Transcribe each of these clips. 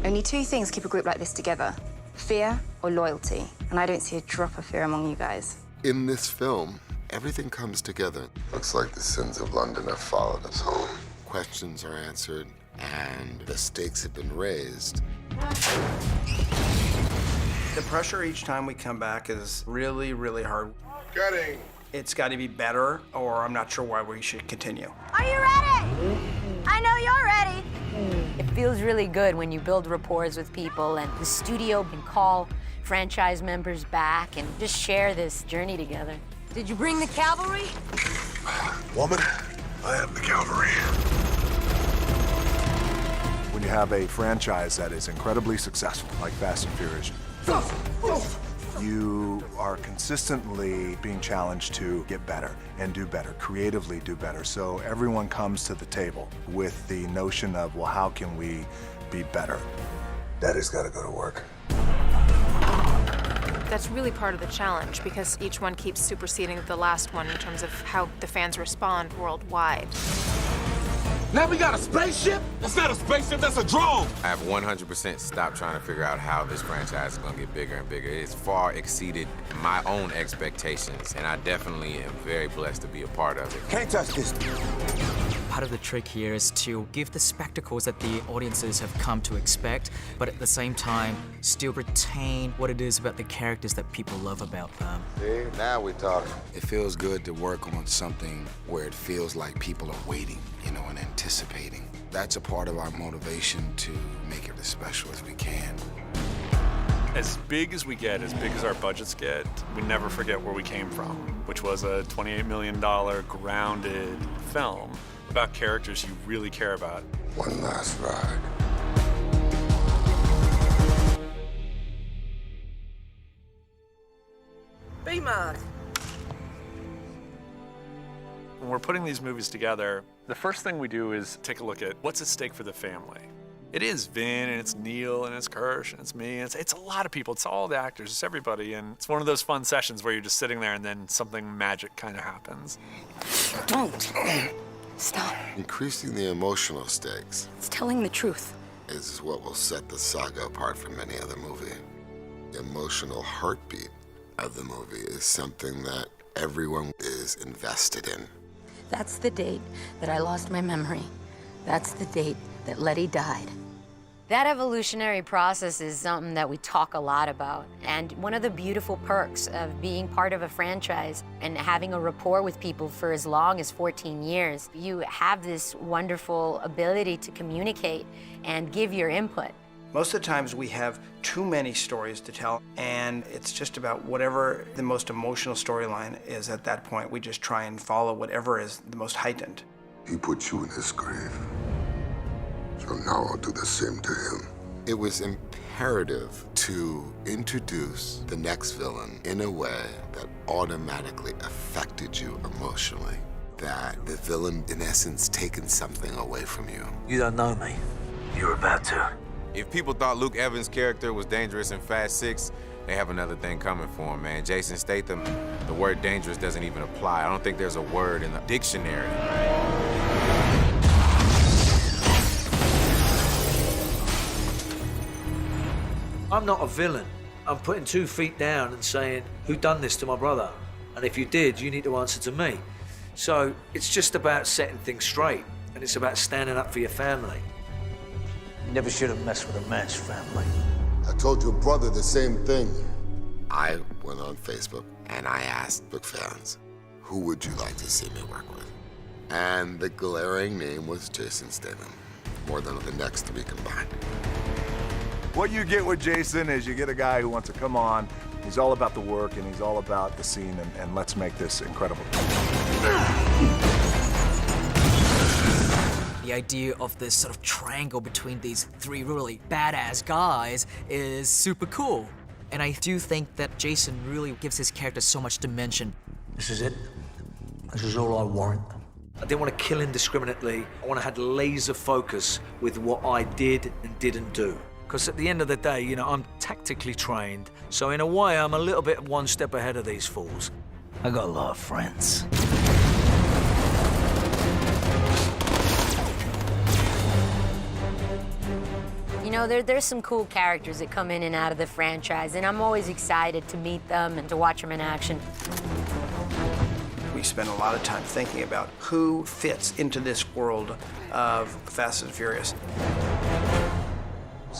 Only two things keep a group like this together: fear or loyalty. And I don't see a drop of fear among you guys. In this film, everything comes together. Looks like the sins of London have followed us home. Questions are answered, and the stakes have been raised. The pressure each time we come back is really, really hard. Cutting. It's got to be better, or I'm not sure why we should continue. Are you ready? I know you're ready. It feels really good when you build rapport with people and the studio can call franchise members back and just share this journey together. Did you bring the cavalry? Woman, I am the cavalry. When you have a franchise that is incredibly successful, like Fast and Furious, you are consistently being challenged to get better and do better, creatively do better. So everyone comes to the table with the notion of, well, how can we be better? Daddy's got to go to work. That's really part of the challenge because each one keeps superseding the last one in terms of how the fans respond worldwide. Now we got a spaceship? That's not a spaceship, that's a drone! I have 100% stopped trying to figure out how this franchise is gonna get bigger and bigger. It's far exceeded my own expectations, and I definitely am very blessed to be a part of it. Can't touch this. Part of the trick here is to give the spectacles that the audiences have come to expect, but at the same time, still retain what it is about the characters that people love about them. See, now we're talking. It feels good to work on something where it feels like people are waiting, you know, and anticipating. That's a part of our motivation to make it as special as we can. As big as we get, as big as our budgets get, we never forget where we came from, which was a $28 million grounded film about characters you really care about. One last ride. B-Mark. When we're putting these movies together, the first thing we do is take a look at what's at stake for the family. It is Vin, and it's Neil, and it's Kirsch, and it's me, and it's a lot of people. It's all the actors, it's everybody, and it's one of those fun sessions where you're just sitting there and then something magic kind of happens. Don't. Stop. Increasing the emotional stakes It's telling the truth. is what will set the saga apart from any other movie. The emotional heartbeat of the movie is something that everyone is invested in. That's the date that I lost my memory. That's the date that Letty died. That evolutionary process is something that we talk a lot about. And one of the beautiful perks of being part of a franchise and having a rapport with people for as long as 14 years, you have this wonderful ability to communicate and give your input. Most of the times we have too many stories to tell, and it's just about whatever the most emotional storyline is at that point. We just try and follow whatever is the most heightened. He put you in his grave. So now I'll do the same to him. It was imperative to introduce the next villain in a way that automatically affected you emotionally. That the villain, in essence, taken something away from you. You don't know me. You're about to. If people thought Luke Evans' character was dangerous in Fast 6, they have another thing coming for him, man. Jason Statham, the word dangerous doesn't even apply. I don't think there's a word in the dictionary. I'm not a villain. I'm putting 2 feet down and saying, who done this to my brother? And if you did, you need to answer to me. So it's just about setting things straight, and it's about standing up for your family. You never should have messed with a man's family. I told your brother the same thing. I went on Facebook and I asked book fans, who would you like to see me work with? And the glaring name was Jason Statham, more than the next 3 combined. What you get with Jason is you get a guy who wants to come on. He's all about the work and he's all about the scene, and let's make this incredible. The idea of this sort of triangle between these 3 really badass guys is super cool. And I do think that Jason really gives his character so much dimension. This is it. This is all I want. I didn't want to kill indiscriminately. I want to have laser focus with what I did and didn't do. Because at the end of the day, you know, I'm tactically trained, so in a way, I'm a little bit 1 step ahead of these fools. I got a lot of friends. You know, know, there's some cool characters that come in and out of the franchise, and I'm always excited to meet them and to watch them in action. We spend a lot of time thinking about who fits into this world of Fast and Furious.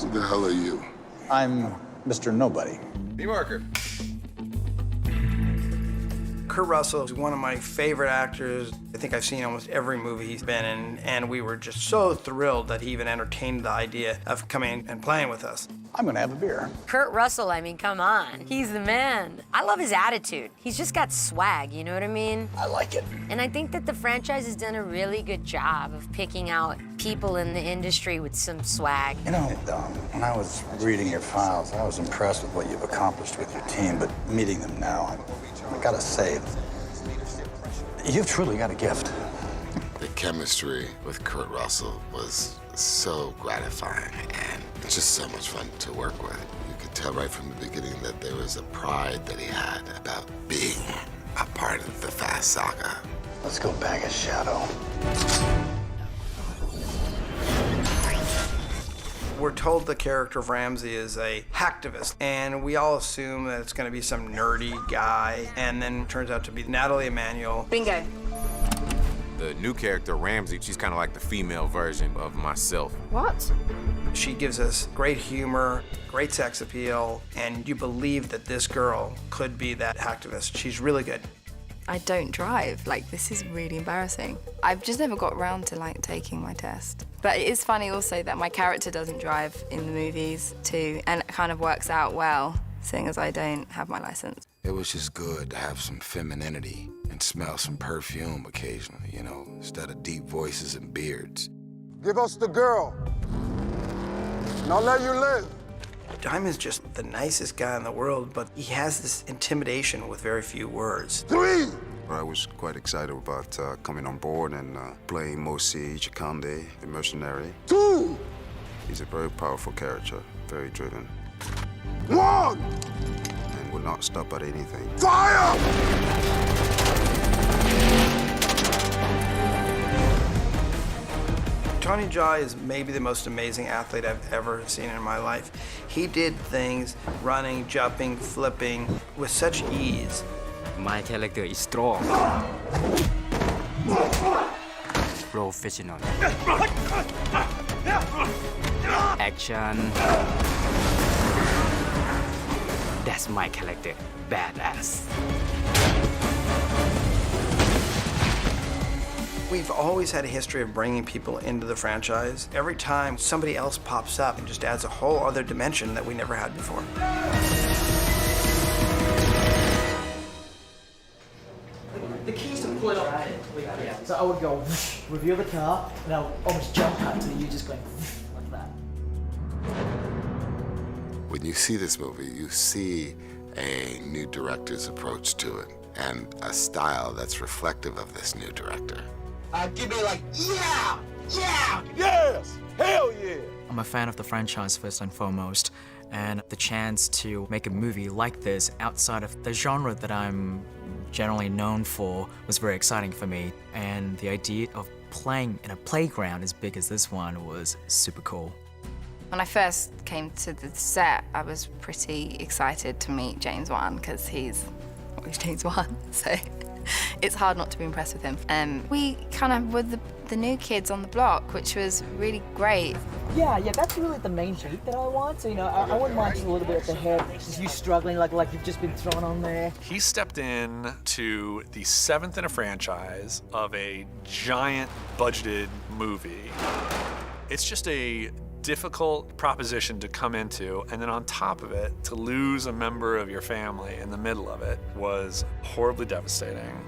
Who the hell are you? I'm Mr. Nobody. B-Marker. Kurt Russell is one of my favorite actors. I think I've seen almost every movie he's been in, and we were just so thrilled that he even entertained the idea of coming and playing with us. I'm gonna have a beer. Kurt Russell, I mean, come on. He's the man. I love his attitude. He's just got swag, you know what I mean? I like it. And I think that the franchise has done a really good job of picking out people in the industry with some swag. You know, when I was reading your files, I was impressed with what you've accomplished with your team, but meeting them now, I gotta say, you've truly got a gift. The chemistry with Kurt Russell was so gratifying, and it's just so much fun to work with. You could tell right from the beginning that there was a pride that he had about being a part of the Fast saga. Let's go bag a shadow. We're told the character of Ramsey is a hacktivist, and we all assume that it's going to be some nerdy guy, and then it turns out to be Natalie Emanuel. Bingo. The new character, Ramsey, she's kind of like the female version of myself. What? She gives us great humor, great sex appeal, and you believe that this girl could be that hacktivist. She's really good. I don't drive. Like, this is really embarrassing. I've just never got around to, like, taking my test. But it is funny also that my character doesn't drive in the movies, too, and it kind of works out well, seeing as I don't have my license. It was just good to have some femininity and smell some perfume occasionally, you know, instead of deep voices and beards. Give us the girl, and I'll let you live. Diamond's just the nicest guy in the world, but he has this intimidation with very few words. 3! I was quite excited about coming on board and playing Mosi Chikande, the mercenary. 2! He's a very powerful character, very driven. 1! And will not stop at anything. Fire! Tony Jaa is maybe the most amazing athlete I've ever seen in my life. He did things, running, jumping, flipping, with such ease. My character is strong. Professional. Action. That's my character. Badass. We've always had a history of bringing people into the franchise. Every time somebody else pops up and just adds a whole other dimension that we never had before. The keys to pull it up. Yeah. So I would go reveal the car, and I would almost jump out to you just going like that. When you see this movie, you see a new director's approach to it and a style that's reflective of this new director. Give me like, yeah! Yeah! Yes! Hell yeah! I'm a fan of the franchise first and foremost, and the chance to make a movie like this outside of the genre that I'm generally known for was very exciting for me, and the idea of playing in a playground as big as this one was super cool. When I first came to the set, I was pretty excited to meet James Wan, because he's James Wan, so it's hard not to be impressed with him. We kind of were the new kids on the block, which was really great. Yeah, that's really the main beat that I want. So, you know, I wouldn't mind just a little bit at the head, just you struggling like you've just been thrown on there. He stepped in to the 7th in a franchise of a giant budgeted movie. It's just a difficult proposition to come into, and then on top of it, to lose a member of your family in the middle of it was horribly devastating.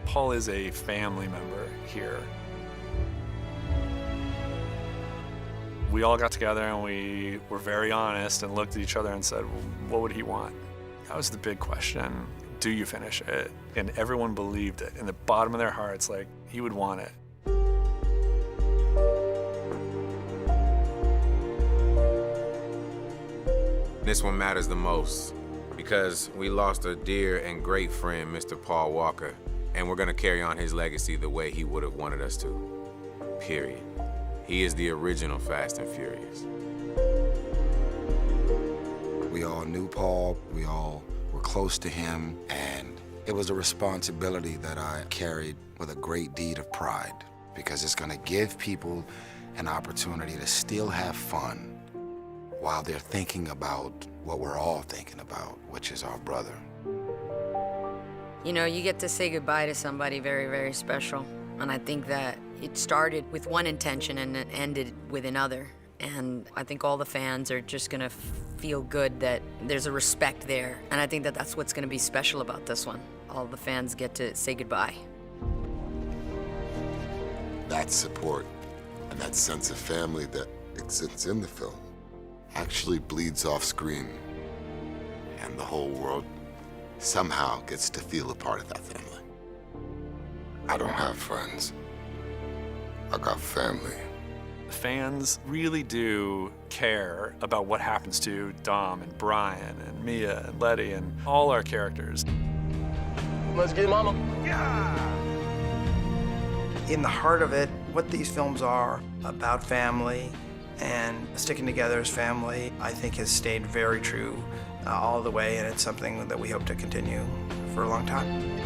Paul is a family member here. We all got together and we were very honest and looked at each other and said, well, what would he want? That was the big question. Do you finish it? And everyone believed it. In the bottom of their hearts, like, he would want it. This one matters the most because we lost a dear and great friend, Mr. Paul Walker, and we're gonna carry on his legacy the way he would have wanted us to, period. He is the original Fast and Furious. We all knew Paul, we all were close to him, and it was a responsibility that I carried with a great deed of pride, because it's gonna give people an opportunity to still have fun while they're thinking about what we're all thinking about, which is our brother. You know, you get to say goodbye to somebody very, very special. And I think that it started with one intention and it ended with another. And I think all the fans are just gonna feel good that there's a respect there. And I think that that's what's gonna be special about this one. All the fans get to say goodbye. That support and that sense of family that exists in the film actually bleeds off screen, and the whole world somehow gets to feel a part of that family. I don't have friends. I got family. Fans really do care about what happens to Dom and Brian and Mia and Letty and all our characters. Let's get mama. In the heart of it, what these films are about family and sticking together as family, I think has stayed very true all the way, and it's something that we hope to continue for a long time.